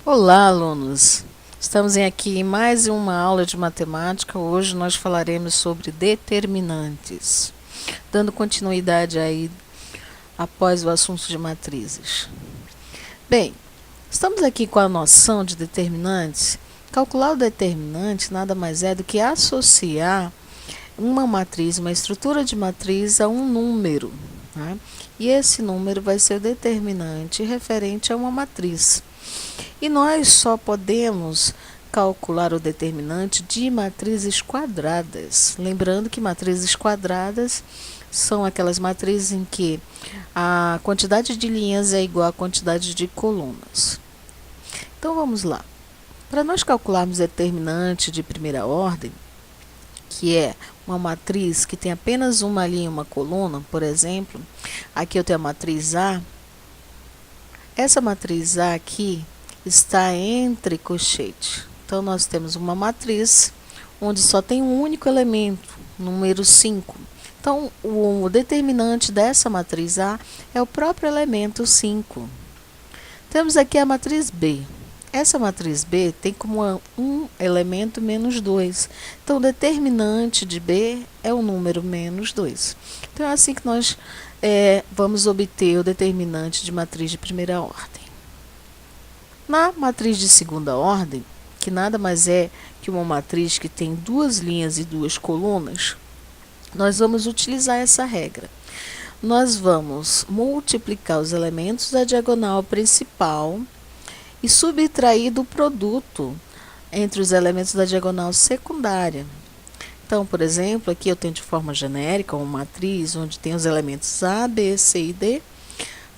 Olá, alunos! Estamos aqui em mais uma aula de matemática. Hoje nós falaremos sobre determinantes, dando continuidade aí após o assunto de matrizes. Bem, estamos aqui com a noção de determinantes. Calcular o determinante nada mais é do que associar uma matriz, uma estrutura de matriz a um número, né? E esse número vai ser o determinante referente a uma matriz. E nós só podemos calcular o determinante de matrizes quadradas. Lembrando que matrizes quadradas são aquelas matrizes em que a quantidade de linhas é igual à quantidade de colunas. Então vamos lá. Para nós calcularmos determinante de primeira ordem, que é uma matriz que tem apenas uma linha e uma coluna, por exemplo, aqui eu tenho a matriz A. Essa matriz A aqui está entre colchetes. Então, nós temos uma matriz onde só tem um único elemento, número 5. Então, o determinante dessa matriz A é o próprio elemento 5. Temos aqui a matriz B. Essa matriz B tem como um elemento menos 2. Então, o determinante de B é o número menos 2. Então, é assim que nós vamos obter o determinante de matriz de primeira ordem. Na matriz de segunda ordem, que nada mais é que uma matriz que tem duas linhas e duas colunas, nós vamos utilizar essa regra. Nós vamos multiplicar os elementos da diagonal principal e subtrair do produto entre os elementos da diagonal secundária. Então, por exemplo, aqui eu tenho de forma genérica uma matriz onde tem os elementos A, B, C e D.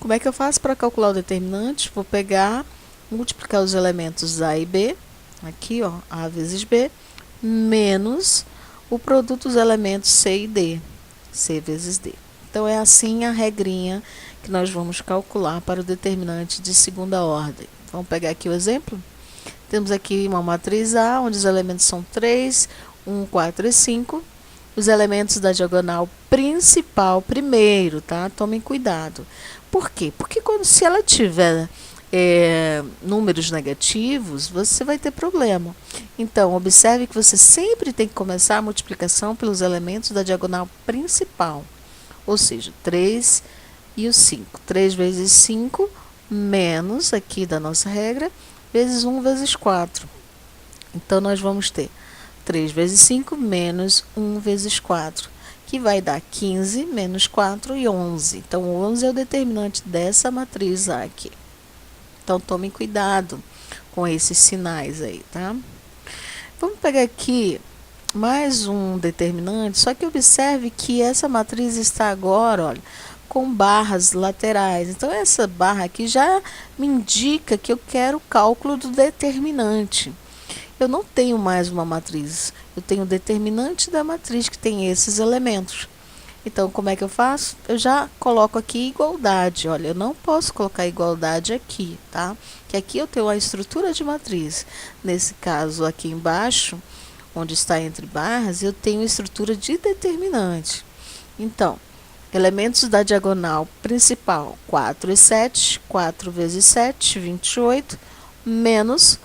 Como é que eu faço para calcular o determinante? Vou multiplicar os elementos A e B, aqui ó, A vezes B, menos o produto dos elementos C e D, C vezes D. Então, é assim a regrinha que nós vamos calcular para o determinante de segunda ordem. Vamos pegar aqui o exemplo? Temos aqui uma matriz A, onde os elementos são 3, 1, 4 e 5. Os elementos da diagonal principal primeiro, tá? Tomem cuidado. Por quê? Porque se ela tiver números negativos, você vai ter problema. Então, observe que você sempre tem que começar a multiplicação pelos elementos da diagonal principal. Ou seja, 3 e o 5. 3 vezes 5, menos, aqui da nossa regra, vezes 1 vezes 4. Então, nós vamos ter 3 vezes 5 menos 1 vezes 4, que vai dar 15 menos 4 e 11. Então, 11 é o determinante dessa matriz A aqui. Então, tomem cuidado com esses sinais aí, tá? Vamos pegar aqui mais um determinante, só que observe que essa matriz está agora, olha, com barras laterais. Então, essa barra aqui já me indica que eu quero o cálculo do determinante. Eu não tenho mais uma matriz, eu tenho o determinante da matriz que tem esses elementos. Então, como é que eu faço? Eu já coloco aqui igualdade. Olha, eu não posso colocar igualdade aqui, tá? Que aqui eu tenho a estrutura de matriz. Nesse caso, aqui embaixo, onde está entre barras, eu tenho a estrutura de determinante. Então, elementos da diagonal principal, 4 e 7. 4 vezes 7, 28, menos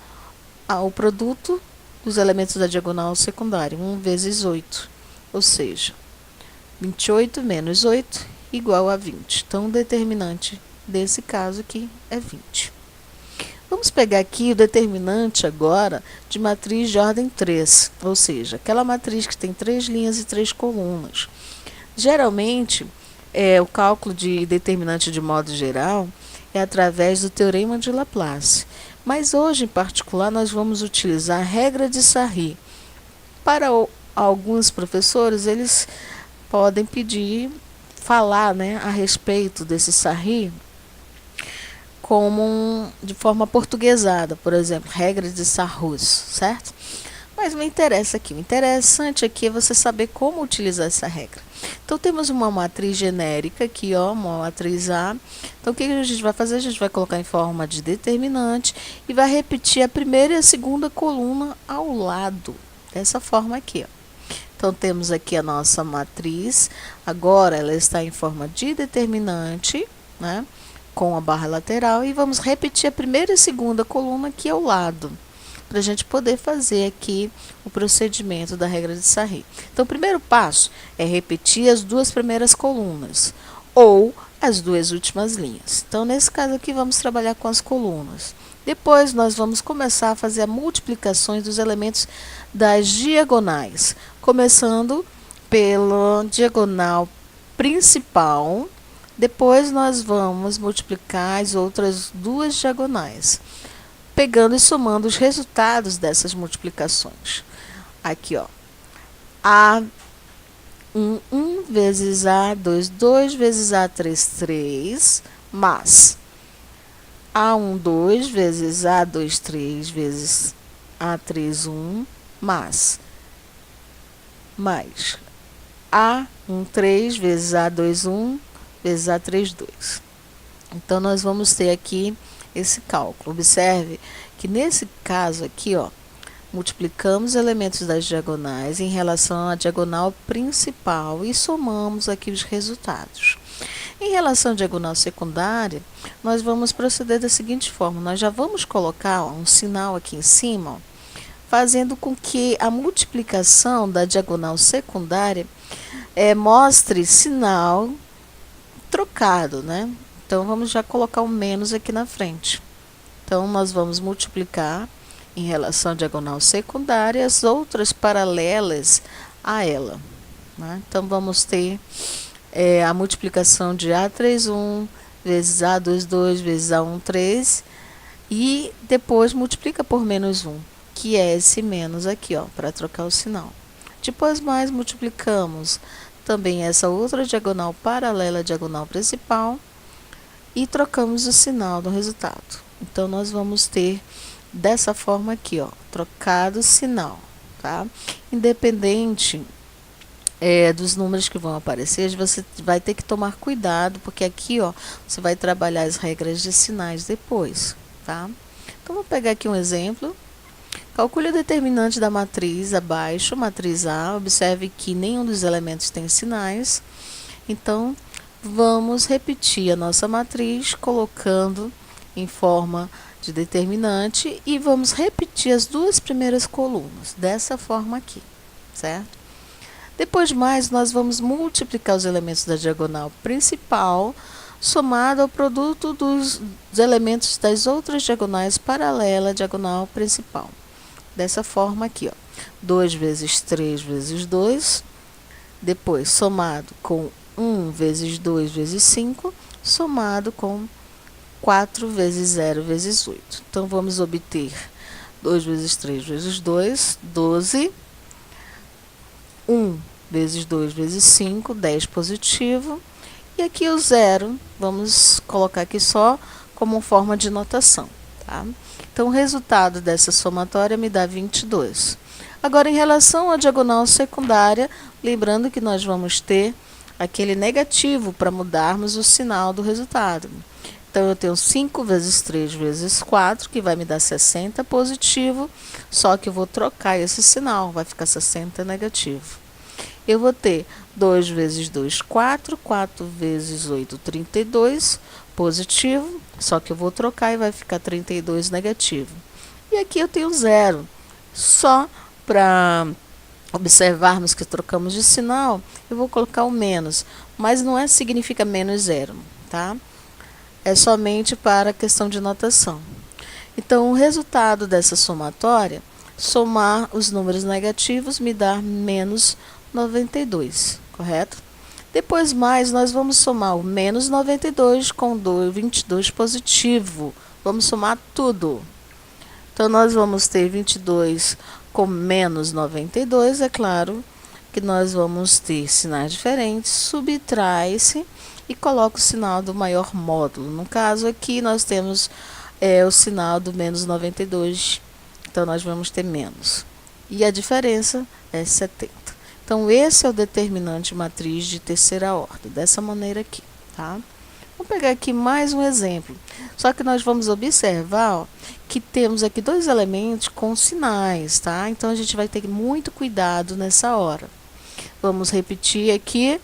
o produto dos elementos da diagonal secundária, 1 vezes 8. Ou seja, 28 menos 8 igual a 20. Então, o determinante desse caso aqui é 20. Vamos pegar aqui o determinante agora de matriz de ordem 3, ou seja, aquela matriz que tem 3 linhas e 3 colunas. Geralmente, o cálculo de determinante de modo geral é através do teorema de Laplace. Mas hoje, em particular, nós vamos utilizar a regra de Sarri. Para alguns professores, eles podem falar, né, a respeito desse Sarri como de forma portuguesada, por exemplo, regra de Sarrus, certo? Mas não interessa aqui. O interessante aqui é você saber como utilizar essa regra. Então, temos uma matriz genérica aqui, ó, uma matriz A. Então, o que a gente vai fazer? A gente vai colocar em forma de determinante e vai repetir a primeira e a segunda coluna ao lado, dessa forma aqui, ó. Então, temos aqui a nossa matriz. Agora, ela está em forma de determinante, né? com a barra lateral e vamos repetir a primeira e segunda coluna aqui ao lado, para a gente poder fazer aqui o procedimento da regra de Sarré. Então, o primeiro passo é repetir as duas primeiras colunas, ou as duas últimas linhas. Então, nesse caso aqui, vamos trabalhar com as colunas. Depois, nós vamos começar a fazer a multiplicações dos elementos das diagonais, começando pela diagonal principal. Depois, nós vamos multiplicar as outras duas diagonais, pegando e somando os resultados dessas multiplicações. Aqui, ó, A1, 1 vezes A2, 2 vezes A3, 3, mais A1, 2 vezes A2, 3 vezes A3, 1, mais A1, 3 vezes A2, 1 vezes A3, 2. Então, nós vamos ter aqui esse cálculo. Observe que nesse caso aqui, ó, multiplicamos os elementos das diagonais em relação à diagonal principal e somamos aqui os resultados. Em relação à diagonal secundária, nós vamos proceder da seguinte forma: nós já vamos colocar um sinal aqui em cima, ó, fazendo com que a multiplicação da diagonal secundária mostre sinal trocado, né? Então, vamos já colocar o menos aqui na frente. Então, nós vamos multiplicar em relação à diagonal secundária as outras paralelas a ela, né? Então, vamos ter a multiplicação de A3, 1 vezes A2, 2 vezes A1, 3, e depois multiplica por menos 1, que é esse menos aqui, ó, para trocar o sinal. Depois mais multiplicamos também essa outra diagonal paralela à diagonal principal e trocamos o sinal do resultado. Então, nós vamos ter dessa forma aqui, ó, trocado o sinal, tá? Independente dos números que vão aparecer, você vai ter que tomar cuidado, porque aqui, ó, você vai trabalhar as regras de sinais depois, tá? Então, vou pegar aqui um exemplo. Calcule o determinante da matriz abaixo, matriz A. Observe que nenhum dos elementos tem sinais. Então, vamos repetir a nossa matriz, colocando em forma de determinante, e vamos repetir as duas primeiras colunas, dessa forma aqui, certo? Depois mais, nós vamos multiplicar os elementos da diagonal principal, somado ao produto dos elementos das outras diagonais paralela à diagonal principal. Dessa forma aqui, ó, 2 vezes 3 vezes 2, depois somado com 1 vezes 2 vezes 5, somado com 4 vezes 0 vezes 8. Então, vamos obter 2 vezes 3 vezes 2, 12. 1 vezes 2 vezes 5, 10 positivo. E aqui o zero, vamos colocar aqui só como forma de notação, tá? Então, o resultado dessa somatória me dá 22. Agora, em relação à diagonal secundária, lembrando que nós vamos ter aquele negativo para mudarmos o sinal do resultado. Então, eu tenho 5 vezes 3 vezes 4, que vai me dar 60 positivo, só que eu vou trocar esse sinal, vai ficar 60 negativo. Eu vou ter 2 vezes 2, 4, 4 vezes 8, 32, positivo, só que eu vou trocar e vai ficar 32 negativo. E aqui eu tenho zero, só para observarmos que trocamos de sinal, eu vou colocar o menos, mas não significa menos zero, tá? É somente para a questão de notação. Então, o resultado dessa somatória, somar os números negativos, me dá menos 92, correto? Depois mais, nós vamos somar o menos 92 com 22 positivo. Vamos somar tudo. Então, nós vamos ter 22 com menos 92, é claro que nós vamos ter sinais diferentes, subtrai-se e coloca o sinal do maior módulo. No caso aqui, nós temos o sinal do menos 92, então nós vamos ter menos. E a diferença é 70. Então, esse é o determinante matriz de terceira ordem, dessa maneira aqui, tá? Vamos pegar aqui mais um exemplo. Só que nós vamos observar, ó, que temos aqui dois elementos com sinais, tá? Então, a gente vai ter muito cuidado nessa hora. Vamos repetir aqui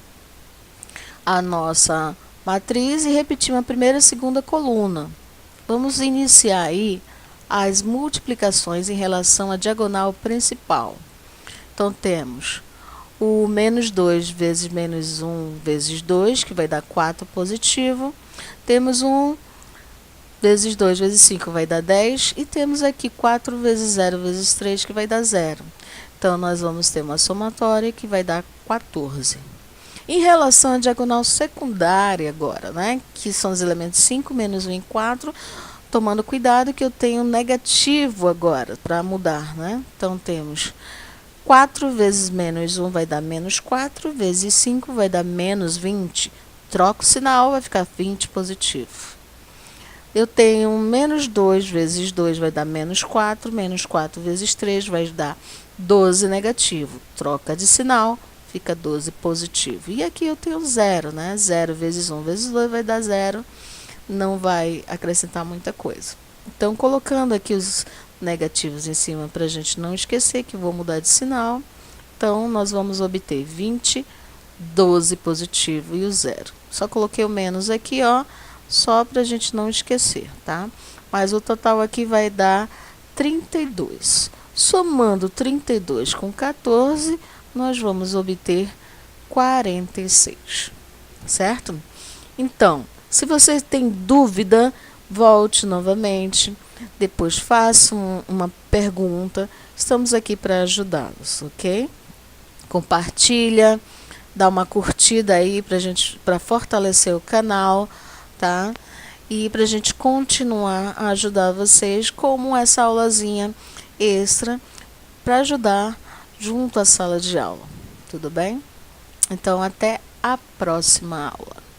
a nossa matriz e repetimos a primeira e a segunda coluna. Vamos iniciar aí as multiplicações em relação à diagonal principal. Então, temos o menos 2 vezes menos 1 vezes 2, que vai dar 4 positivo. Temos 1 vezes 2 vezes 5 vai dar 10. E temos aqui 4 vezes 0 vezes 3, que vai dar 0. Então, nós vamos ter uma somatória que vai dar 14. Em relação à diagonal secundária agora, né, que são os elementos 5, menos 1 e 4, tomando cuidado que eu tenho negativo agora para mudar, né? Então, temos 4 vezes menos 1 vai dar menos 4, vezes 5 vai dar menos 20. Troco o sinal, vai ficar 20 positivo. Eu tenho menos 2 vezes 2 vai dar menos 4 vezes 3 vai dar 12 negativo. Troca de sinal, fica 12 positivo. E aqui eu tenho 0, né? 0 vezes 1 vezes 2 vai dar 0. Não vai acrescentar muita coisa. Então, colocando aqui os negativos em cima para a gente não esquecer que vou mudar de sinal. Então, nós vamos obter 20, 12 positivo e o 0. Só coloquei o menos aqui, ó, só para a gente não esquecer, tá? Mas o total aqui vai dar 32. Somando 32 com 14, nós vamos obter 46, certo? Então, se você tem dúvida, volte novamente, depois faça uma pergunta. Estamos aqui para ajudá-los, ok? Compartilha, dá uma curtida aí para fortalecer o canal, tá? E para a gente continuar a ajudar vocês, como essa aulazinha extra para ajudar junto à sala de aula. Tudo bem? Então, até a próxima aula.